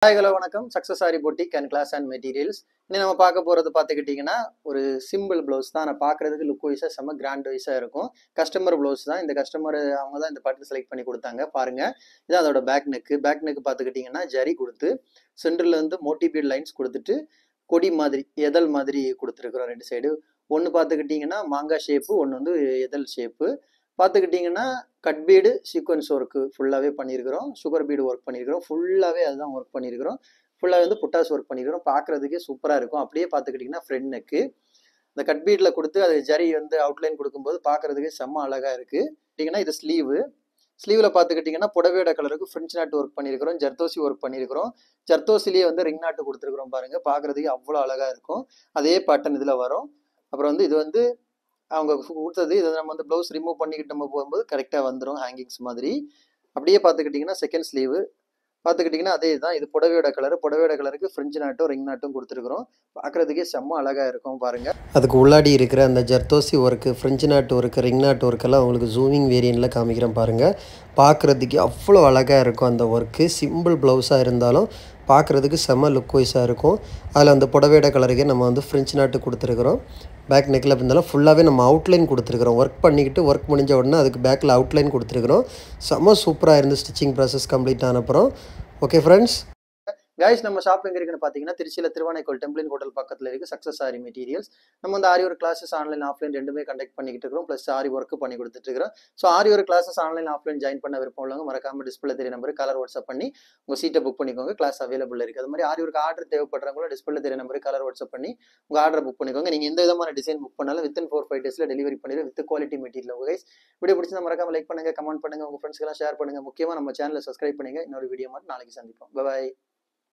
Hi hello வணக்கம். Success sari boutique and class and materials. இன்னும் நம்ம பார்க்க போகிறது பார்த்துக்கிட்டிங்கன்னா ஒரு சிம்பிள் ப்ளவுஸ் தான். நான் பார்க்குறதுக்கு லுக் வைஸாக செம்ம கிராண்ட் வைஸாக இருக்கும். கஸ்டமர் ப்ளவுஸ் தான். இந்த கஸ்டமர் அவங்க தான் இந்த பாட்டு செலக்ட் பண்ணி கொடுத்தாங்க. பாருங்கள், இதான் அதோட பேக் நெக்கு. பேக் நெக் பார்த்துக்கிட்டிங்கன்னா ஜரி கொடுத்து சென்டரில் வந்து மோட்டிபீட் லைன்ஸ் கொடுத்துட்டு கொடி மாதிரி எதல் மாதிரி கொடுத்துருக்குறோம். ரெண்டு சைடு ஒன்று பார்த்துக்கிட்டிங்கன்னா மாங்காய் ஷேப்பு, ஒன்று வந்து எதல் ஷேப்பு. பார்த்துக்கிட்டிங்கன்னா கட் பீடு சீக்வன்ஸ் ஒர்க்கு ஃபுல்லாகவே பண்ணியிருக்கிறோம். சுகர் பீடு ஒர்க் பண்ணியிருக்கிறோம். ஃபுல்லாகவே அதுதான் ஒர்க் பண்ணியிருக்கிறோம். ஃபுல்லாக வந்து புட்டாஸ் ஒர்க் பண்ணியிருக்கிறோம். பார்க்குறதுக்கே சூப்பராக இருக்கும். அப்படியே பார்த்துக்கிட்டிங்கன்னா ஃப்ரண்ட் நெக்கு இந்த கட் பீடில் கொடுத்து அது ஜரி வந்து அவுட்லைன் கொடுக்கும்போது பார்க்குறதுக்கே செம்ம அழகாக இருக்குது. பார்த்தீங்கன்னா இது ஸ்லீவில் பார்த்துக்கிட்டிங்கன்னா புடவையோட கலருக்கு ஃப்ரெஞ்ச் நாட்டு ஒர்க் பண்ணியிருக்கிறோம். ஜர்தோசி ஒர்க் பண்ணியிருக்கிறோம். ஜர்தோசிலேயே வந்து ரிங் நாட்டு கொடுத்துருக்குறோம். பாருங்கள், பார்க்குறதுக்கு அவ்வளோ அழகாக இருக்கும். அதே பேட்டர்ன் இதில் வரும். அப்புறம் வந்து இது வந்து அவங்க கொடுத்தது இதை நம்ம வந்து ப்ளவுஸ் ரிமூவ் பண்ணிக்கிட்டு நம்ம போகும்போது கரெக்டாக வந்துடும் ஹேங்கிங்ஸ் மாதிரி. அப்படியே பார்த்துக்கிட்டிங்கன்னா செகண்ட் ஸ்லீவு பார்த்துக்கிட்டிங்கன்னா அதே தான். இது புடவையோட கலருக்கு ஃப்ரெஞ்ச் நாட்டும் ரிங் நாட்டும் கொடுத்துருக்குறோம். பார்க்குறதுக்கே செம்ம அழகாக இருக்கும் பாருங்கள். அதுக்கு உள்ளாடி இருக்கிற அந்த ஜர்தோசி ஒர்க்கு, ஃப்ரெஞ்ச் நாட்டு ஒர்க்கு, ரிங் நாட்டு ஒர்க்கெல்லாம் உங்களுக்கு ஜூமிங் வேரியண்ட்டில் காமிக்கிறேன் பாருங்கள். பார்க்குறதுக்கு அவ்வளோ அழகாக இருக்கும் அந்த ஒர்க்கு. சிம்பிள் ப்ளவுஸாக இருந்தாலும் பார்க்குறதுக்கு செம்ம லுக் வைஸாக இருக்கும். அதில் அந்த புடவையோட கலருக்கே நம்ம வந்து ஃப்ரெஞ்ச் நாட்டு கொடுத்துருக்குறோம். பேக் நெக்கில் இருந்தாலும் ஃபுல்லாகவே நம்ம அவுட்லைன் கொடுத்துருக்குறோம். ஒர்க் பண்ணிக்கிட்டு ஒர்க் முடிஞ்ச உடனே அதுக்கு பேக்கில் அவுட்லைன் கொடுத்துருக்குறோம். செம்ம சூப்பராக இருந்து ஸ்டிச்சிங் ப்ராசஸ் கம்ப்ளீட் ஆன அப்புறம். ஓகே ஃப்ரெண்ட்ஸ், கைஸ் நம்ம ஷாப் எங்கே இருக்குன்னு பார்த்தீங்கன்னா திருச்சியில் திருவானைக்கோல் டெம்பிளின் ஹோட்டல் பக்கத்தில் இருக்குது சக்ஸஸ் சாரி மெட்டீரியல்ஸ். நம்ம வந்து Aari work classes online offline ரெண்டுமே கண்டக்ட் பண்ணிக்கிட்டு இருக்கிறோம். ப்ளஸ் ஆரி ஒர்க்கு பண்ணி கொடுத்துட்ருக்கிறோம். So Aari work classes online offline join பண்ண விருப்பம் உள்ளவங்க மறக்காம டிஸ்பிளே தெரிய நம்பருக்கு கலர் வாட்ஸ்அப் பண்ணி உங்கள் சீட்டை புக் பண்ணிக்கோங்க. கிளாஸ் அவைலபிள் இருக்குது. அது மாதிரி ஆரி ஒர்க் ஆர்டர் தேவைப்படுறவங்களோ டிஸ்பிளே தெரிய நம்பருக்கு கலர் வாட்ஸ்அப் பண்ணி உங்கள் ஆர்டர் புக் பண்ணிக்கோங்க. நீங்கள் எந்த விதமான டிசைன் புக் பண்ணாலும் வித்தின் 4-5 டேஸில் டெலிவரி பண்ணிடுவோம் with quality material. Guys, video பிடிச்சா மறக்காம லைக் பண்ணுங்கள், கமெண்ட் பண்ணுங்கள், உங்கள் ஃப்ரெண்ட்ஸ்க்கெல்லாம் ஷேர் பண்ணுங்கள். முக்கியமாக நம்ம சேனலை சப்ஸ்கிரைப் பண்ணுங்கள். இன்னொரு வீடியோ மட்டும் நாளைக்கு சந்திப்போம். பாய்.